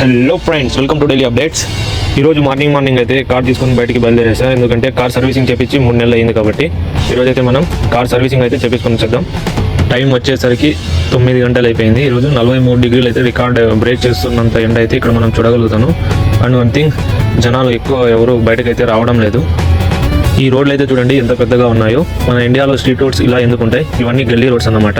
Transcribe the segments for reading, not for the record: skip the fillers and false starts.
Hello friends, welcome to daily updates. ఈరోజు morning అయితే car తీసుకొని బయటికి బయలుదేరేసా. ఎందుకంటే కార్ సర్వీసింగ్ చేపించి 3 నెలలు అయింది కాబట్టి ఈరోజు అయితే మనం కార్ సర్వీసింగ్ అయితే చేపించుకొని వచ్చేద్దాం. టైం వచ్చేసరికి 9 గంటలు అయిపోయింది. ఈరోజు 43 డిగ్రీలు అయితే రికార్డ్ బ్రేక్ చేస్తున్నంత ఎండ అయితే ఇక్కడ మనం చూడగలుగుతాను. అండ్ వన్ థింగ్, జనాలు ఎక్కువ ఎవరు బయటకైతే రావడం లేదు. ఈ రోడ్లు అయితే చూడండి ఎంత పెద్దగా ఉన్నాయో. మన ఇండియాలో స్ట్రీట్ రోడ్స్ ఇలా ఎందుకు ఉంటాయి? ఇవన్నీ గల్లీ రోడ్స్ అన్నమాట.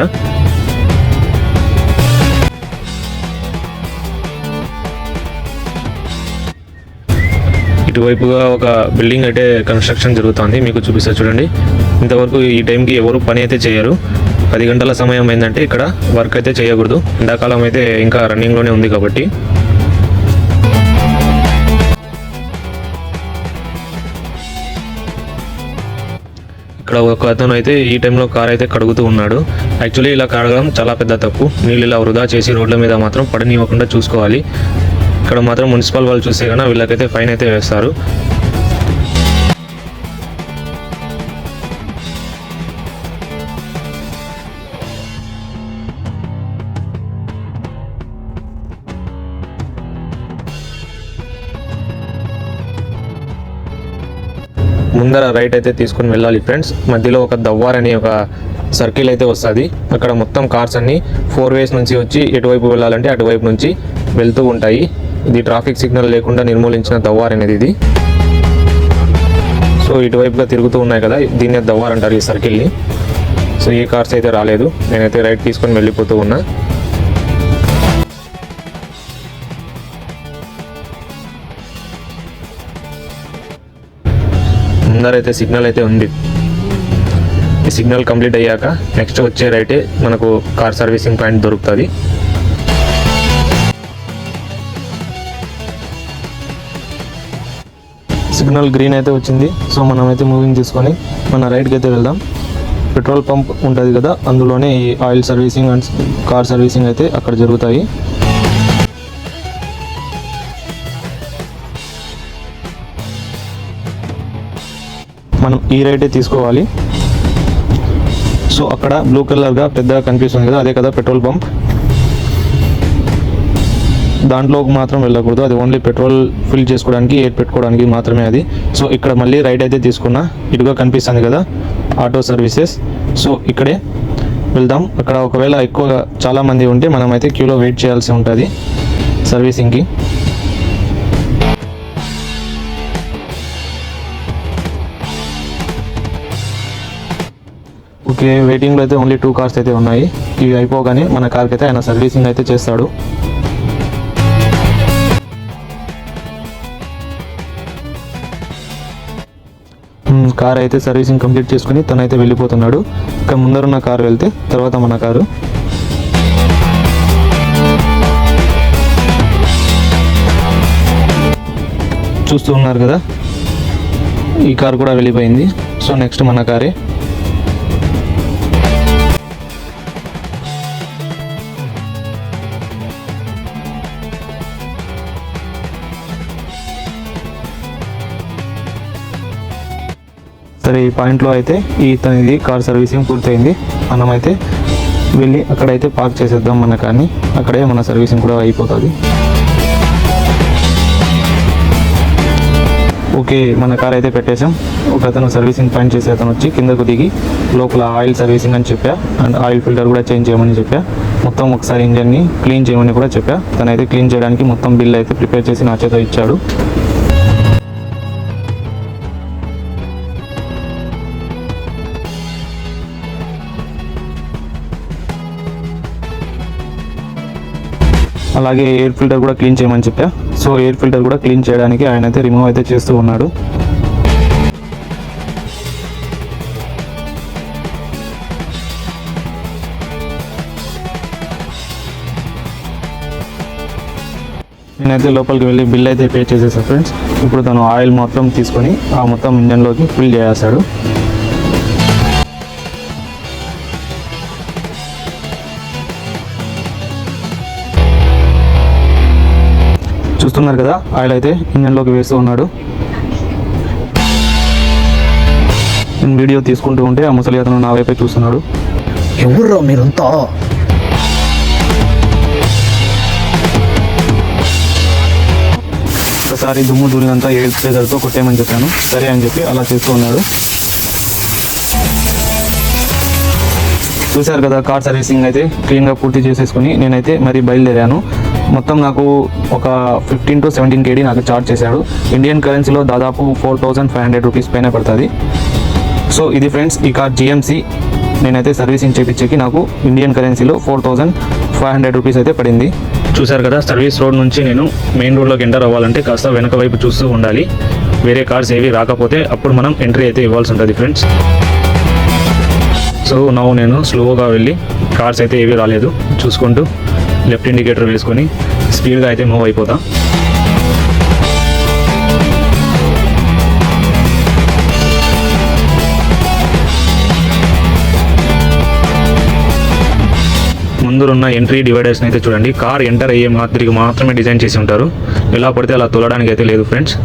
ఇటువైపుగా ఒక బిల్డింగ్ అయితే కన్స్ట్రక్షన్ జరుగుతుంది, మీకు చూపిస్తా చూడండి. ఇంతవరకు ఈ టైంకి ఎవరు పని అయితే చేయరు. 10 గంటల సమయం అయిందంటే ఇక్కడ వర్క్ అయితే చేయకూడదు. ఎండాకాలం అయితే ఇంకా రన్నింగ్లోనే ఉంది కాబట్టి. ఇక్కడ ఒక అతను అయితే ఈ టైంలో కార్ అయితే కడుగుతూ ఉన్నాడు. యాక్చువల్లీ ఇలా కడగడం చాలా పెద్ద తప్పు. నీళ్ళు ఇలా వృధా చేసి రోడ్ల మీద మాత్రం పడనివ్వకుండా చూసుకోవాలి. ఇక్కడ మాత్రం మున్సిపల్ వాళ్ళు చూస్తే కన్నా వీళ్ళకైతే ఫైన్ అయితే వేస్తారు. ముందర రైట్ అయితే తీసుకొని వెళ్ళాలి ఫ్రెండ్స్. మధ్యలో ఒక దవ్వార్ అనే ఒక సర్కిల్ అయితే వస్తుంది. అక్కడ మొత్తం కార్స్ అన్ని 4 వేస్ నుంచి వచ్చి ఎటువైపు వెళ్ళాలంటే అటువైపు నుంచి వెళ్తూ ఉంటాయి. ఇది ట్రాఫిక్ సిగ్నల్ లేకుండా నిర్మూలించిన దవ్వార్ అనేది ఇది. సో ఇటువైపుగా తిరుగుతూ ఉన్నాయి కదా, దీన్నే దవ్వార్ అంటారు ఈ సర్కిల్ని. సో ఈ కార్స్ అయితే రాలేదు, నేనైతే రైట్ తీసుకొని వెళ్ళిపోతూ ఉన్నా. ముందరైతే సిగ్నల్ అయితే ఉంది. ఈ సిగ్నల్ కంప్లీట్ అయ్యాక నెక్స్ట్ వచ్చే రైటే మనకు కార్ సర్వీసింగ్ పాయింట్ దొరుకుతుంది. సిగ్నల్ గ్రీన్ అయితే వచ్చింది. సో మనమైతే మూవింగ్ తీసుకొని మన రైట్కి అయితే వెళ్దాం. పెట్రోల్ పంప్ ఉంటుంది కదా, అందులోనే ఈ oil servicing and car servicing అయితే అక్కడ జరుగుతాయి. మనం ఈ రైటే తీసుకోవాలి. సో అక్కడ బ్లూ కలర్గా పెద్దగా కనిపిస్తుంది కదా, అదే కదా పెట్రోల్ పంప్. దాంట్లోకి మాత్రం వెళ్ళకూడదు, అది ఓన్లీ పెట్రోల్ ఫిల్ చేసుకోవడానికి, ఎయిర్ పెట్టుకోవడానికి మాత్రమే అది. సో ఇక్కడ మళ్ళీ రైట్ అయితే తీసుకున్నా. ఇటుగా కనిపిస్తుంది కదా ఆటో సర్వీసెస్. సో ఇక్కడే వెళ్దాం. అక్కడ ఒకవేళ ఎక్కువగా చాలామంది ఉంటే మనమైతే క్యూలో వెయిట్ చేయాల్సి ఉంటుంది సర్వీసింగ్కి. ఓకే, వెయిటింగ్లో అయితే ఓన్లీ 2 కార్స్ అయితే ఉన్నాయి. ఇవి అయిపోగానే మన కార్కి అయితే ఆయన సర్వీసింగ్ అయితే చేస్తాడు. కార్ అయితే సర్వీసింగ్ కంప్లీట్ చేసుకుని తనైతే వెళ్ళిపోతున్నాడు. ఇక్కడ ముందరున్న కారు వెళ్తే తర్వాత మన కారు. చూస్తూ ఉన్నారు కదా, ఈ కారు కూడా వెళ్ళిపోయింది. సో నెక్స్ట్ మన కారే. సరే, ఈ పాయింట్లో అయితే తనది కార్ సర్వీసింగ్ పూర్తయింది. మనమైతే వెళ్ళి అక్కడైతే పార్క్ చేసేద్దాం మన కార్ని. అక్కడే మన సర్వీసింగ్ కూడా అయిపోతుంది. ఓకే, మన కార్ అయితే పెట్టేసాం. ఒక అతను సర్వీసింగ్ పాయింట్ చేసే అతను వచ్చి కిందకు దిగి లోపల ఆయిల్ సర్వీసింగ్ అని చెప్పా, అండ్ ఆయిల్ ఫిల్టర్ కూడా చేంజ్ చేయమని చెప్పా. మొత్తం ఒకసారి ఇంజన్ని క్లీన్ చేయమని కూడా చెప్పా. తనైతే క్లీన్ చేయడానికి మొత్తం బిల్ అయితే ప్రిపేర్ చేసి నా చేత ఇచ్చాడు. అలాగే ఎయిర్ ఫిల్టర్ కూడా క్లీన్ చేయమని చెప్పా. సో ఎయిర్ ఫిల్టర్ కూడా క్లీన్ చేయడానికి ఆయన అయితే రిమూవ్ అయితే చేస్తూ ఉన్నాడు. నేనైతే లోపలికి వెళ్ళి బిల్ అయితే పే చేసేసాను ఫ్రెండ్స్. ఇప్పుడు తను ఆయిల్ మొత్తం తీసుకొని ఆ మొత్తం ఇంజన్లోకి ఫిల్ చేసేస్తాడు. చూస్తున్నారు కదా, ఆయిల్ అయితే ఇంజన్లోకి వేస్తూ ఉన్నాడు. నేను వీడియో తీసుకుంటూ ఉంటే ఆ ముసలి అతను నా వైపే చూస్తున్నాడు. ఎవర్రా మీరంతా? ఒకసారి దుమ్ము దూరినంతా ఎయిర్ స్ప్రేయర్తో కొట్టేయమని చెప్పాను. సరే అని చెప్పి అలా చేస్తూ ఉన్నాడు. చూశారు కదా, కార్ సర్వీసింగ్ అయితే క్లీన్గా పూర్తి చేసేసుకుని నేనైతే మరి బయలుదేరాను. మొత్తం నాకు ఒక 15 to 17 KD నాకు చార్జ్ చేశాడు. ఇండియన్ కరెన్సీలో దాదాపు 4500 రూపీస్ పైన పడుతుంది. సో ఇది ఫ్రెండ్స్ ఈ కార్ GMC నేనైతే సర్వీసింగ్ చేయించేకి నాకు ఇండియన్ కరెన్సీలో 4500 రూపీస్ అయితే పడింది. చూశారు కదా, సర్వీస్ రోడ్ నుంచి నేను మెయిన్ రోడ్లోకి ఎంటర్ అవ్వాలంటే కాస్త వెనక వైపు చూస్తూ ఉండాలి. వేరే కార్స్ ఏవి రాకపోతే అప్పుడు మనం ఎంట్రీ అయితే ఇవ్వాల్సి ఉంటుంది ఫ్రెండ్స్. సో నేను స్లోగా వెళ్ళి కార్స్ అయితే ఏవి రాలేదు చూసుకుంటూ లెఫ్ట్ ఇండికేటర్ వేసుకొని స్పీడ్గా అయితే మూవ్ అయిపోతాం. ముందున్న ఎంట్రీ డివైడర్స్ని అయితే చూడండి, కార్ ఎంటర్ అయ్యే మాదిరిగా మాత్రమే డిజైన్ చేసి ఉంటారు. ఎలా పడితే అలా తోలడానికి అయితే లేదు ఫ్రెండ్స్.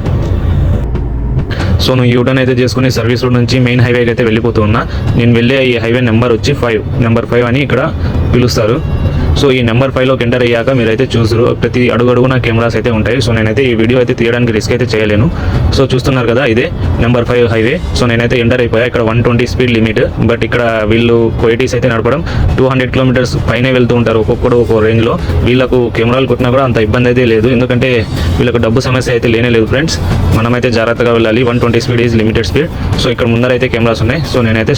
సో నువ్వు యూటర్న్ అయితే చేసుకుని సర్వీస్ రోడ్ నుంచి మెయిన్ హైవేకి అయితే వెళ్ళిపోతూ ఉన్నా. నేను వెళ్ళే ఈ హైవే నెంబర్ వచ్చి 5 నెంబర్ 5 అని ఇక్కడ పిలుస్తారు. సో ఈ నెంబర్ 5లోకి ఎంటర్ అయ్యాక మీరైతే చూస్తారు ప్రతి అడుగున కెమెరాస్ అయితే ఉంటాయి. సో నేనైతే ఈ వీడియో అయితే తీయడానికి రిస్క్ అయితే చేయలేను. సో చూస్తున్నారు కదా, ఇదే నెంబర్ 5 హైవే. సో నేనైతే ఎంటర్ అయిపోయా. ఇక్కడ 120 స్పీడ్ లిమిట్, బట్ ఇక్కడ వీళ్ళు కోయిటీస్ అయితే నడపడం 200 కిలోమీటర్స్ పైనే వెళ్తూ ఉంటారు ఒక్కొక్కడు ఒక్కో రేంజ్లో. వీళ్ళకు కెమెరాలు కొట్టినా కూడా అంత ఇబ్బంది అయితే లేదు, ఎందుకంటే వీళ్ళకు డబ్బు సమస్య అయితే లేనే లేదు ఫ్రెండ్స్. మనమైతే జాగ్రత్తగా వెళ్ళాలి. 120 speed is limited speed. So ఇక్కడ ముందర అయితే కెమెరాస్ ఉన్నాయి. సో నేనైతే